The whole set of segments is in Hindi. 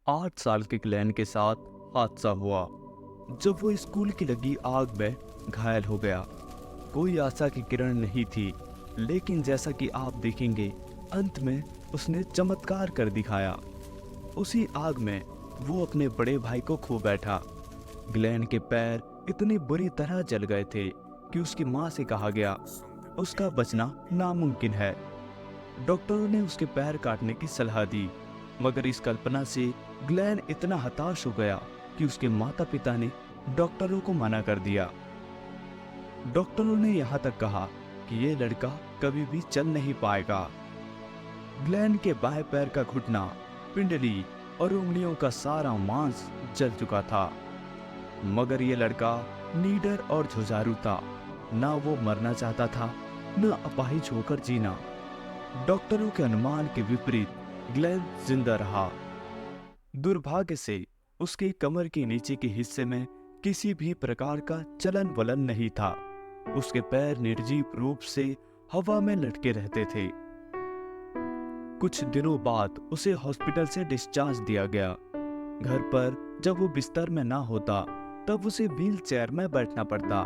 8 साल के ग्लेन के साथ हादसा हुआ जब वो स्कूल की लगी आग में घायल हो गया। कोई आशा की किरण नहीं थी, लेकिन जैसा कि आप देखेंगे अंत में उसने चमत्कार कर दिखाया। उसी आग में वो अपने बड़े भाई को खो बैठा। ग्लेन के पैर इतनी बुरी तरह जल गए थे कि उसकी माँ से कहा गया उसका बचना नामुमकिन है। डॉक्टरों ने उसके पैर काटने की सलाह दी, मगर इस कल्पना से ग्लेन इतना हताश हो गया कि उसके माता पिता ने डॉक्टरों को मना कर दिया। डॉक्टरों ने यहाँ तक कहा कि ये लड़का कभी भी चल नहीं पाएगा। ग्लेन के बाएं पैर का घुटना, पिंडली और उंगलियों का सारा मांस जल चुका था, मगर ये लड़का नीडर और जुझारू था। ना वो मरना चाहता था, न अपाहिज होकर जीना। डॉक्टरों के अनुमान के विपरीत ग्लेन जिंदा रहा। दुर्भाग्य से उसके कमर के नीचे के हिस्से में किसी भी प्रकार का चलन वलन नहीं था। उसके पैर निर्जीव रूप से हवा में लटके रहते थे। कुछ दिनों बाद उसे हॉस्पिटल से डिस्चार्ज दिया गया। घर पर जब वो बिस्तर में ना होता तब उसे व्हील चेयर में बैठना पड़ता,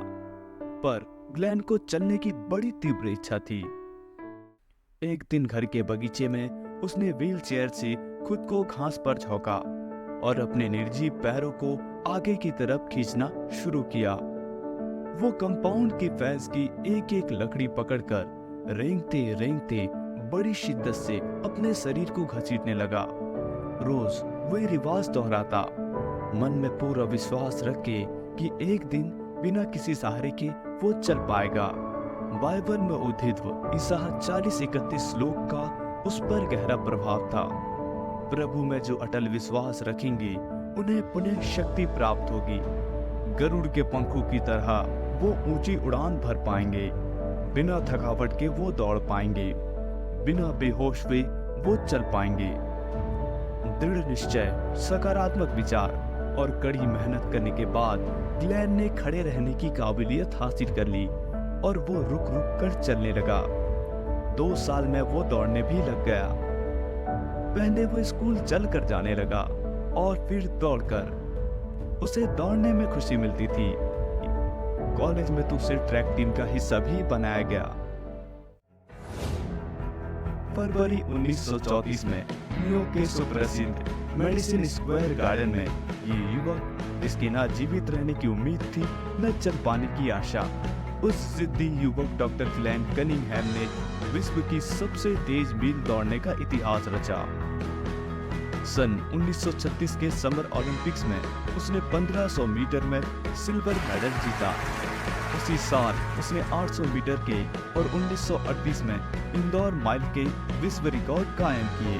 पर ग्लेन को चलने की बड़ी तीव्र इच्छा थी। एक दिन घर के बगीचे में उसने व्हील चेयर से खुद को घास पर झोंका और अपने निर्जीव पैरों को आगे की तरफ खींचना शुरू किया। वो कंपाउंड की फेंस की एक एक लकड़ी पकड़कर रेंगते रेंगते बड़ी शिद्दत से अपने शरीर को घसीटने लगा। रोज वही रिवाज दोहराता, मन में पूरा विश्वास रख के कि एक दिन बिना किसी सहारे के वो चल पाएगा। बाइबल में उद्धृत ईसाया 40-31 श्लोक का उस पर गहरा प्रभाव था। प्रभु में जो अटल विश्वास रखेंगे उन्हें पुनः शक्ति प्राप्त होगी। गरुड़ के पंखों की तरह वो ऊंची उड़ान भर पाएंगे। बिना थकावट के वो दौड़ पाएंगे। बिना बेहोश हुए वो चल पाएंगे। दृढ़ निश्चय, सकारात्मक विचार और कड़ी मेहनत करने के बाद ग्लेन ने खड़े रहने की काबिलियत हासिल कर ली और वो रुक रुक कर चलने लगा। 2 साल में वो दौड़ने भी लग गया। पहले वो स्कूल चल कर जाने लगा और फिर दौड़कर। उसे दौड़ने में खुशी मिलती थी। कॉलेज में तो उसे ट्रैक टीम का हिस्सा भी बनाया गया। फरवरी 1934 में न्यूयॉर्क के सुप्रसिद्ध मेडिसिन स्क्वायर गार्डन में ये युवक, जिसकी ना जीवित रहने की उम्मीद थी न चल पाने की आशा, उस जिद्दी युवक डॉक्टर ग्लेन कनिंघहैम ने विश्व की सबसे तेज मील दौड़ने का इतिहास रचा। सन 1936 के समर ओलंपिक्स में उसने 1500 मीटर में सिल्वर मेडल जीता। उसी साल उसने 800 मीटर के और 1938 में इंदौर माइल के विश्व रिकॉर्ड कायम किए।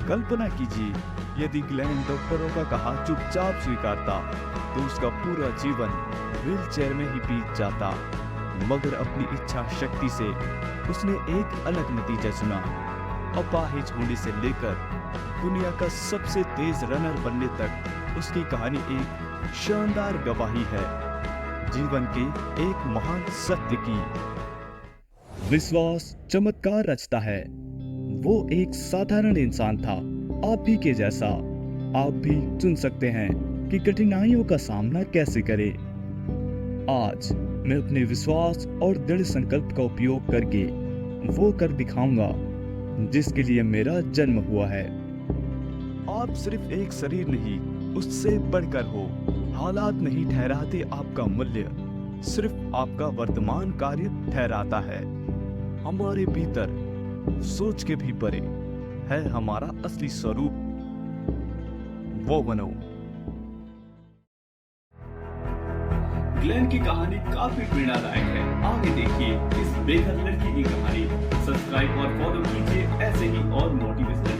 कल्पना कीजिए, यदि ग्लेन डॉक्टरों का कहा चुपचाप स्वीकारता तो उसका पूरा जीवन व्हीलचेयर में ही बीत जाता। मगर अपनी इच्छा शक्ति से उसने एक अलग नतीजा चुना। अपाहिज होने से लेकर दुनिया का सबसे तेज रनर बनने तक उसकी कहानी एक शानदार गवाही है जीवन के एक महान सत्य की। विश्वास चमत्कार रचता है। वो एक साधारण इंसान था, आप भी के जैसा। आप भी चुन सकते हैं कि कठिनाइयों का सामना कैसे करें। आज मैं अपने विश्वास और दृढ़ संकल्प का उपयोग करके वो कर दिखाऊंगा जिसके लिए मेरा जन्म हुआ है। आप सिर्फ एक शरीर नहीं, उससे बढ़कर हो। हालात नहीं ठहराते आपका मूल्य, सिर्फ आपका वर्तमान कार्य ठहराता है। हमारे भीतर सोच के भी परे है हमारा असली स्वरूप। वो बनो। ग्लेन की कहानी काफी प्रेरणादायक है। आगे देखिए इस बेघर लड़की की कहानी। सब्सक्राइब और फॉलो कीजिए ऐसे ही और मोटिवेशनल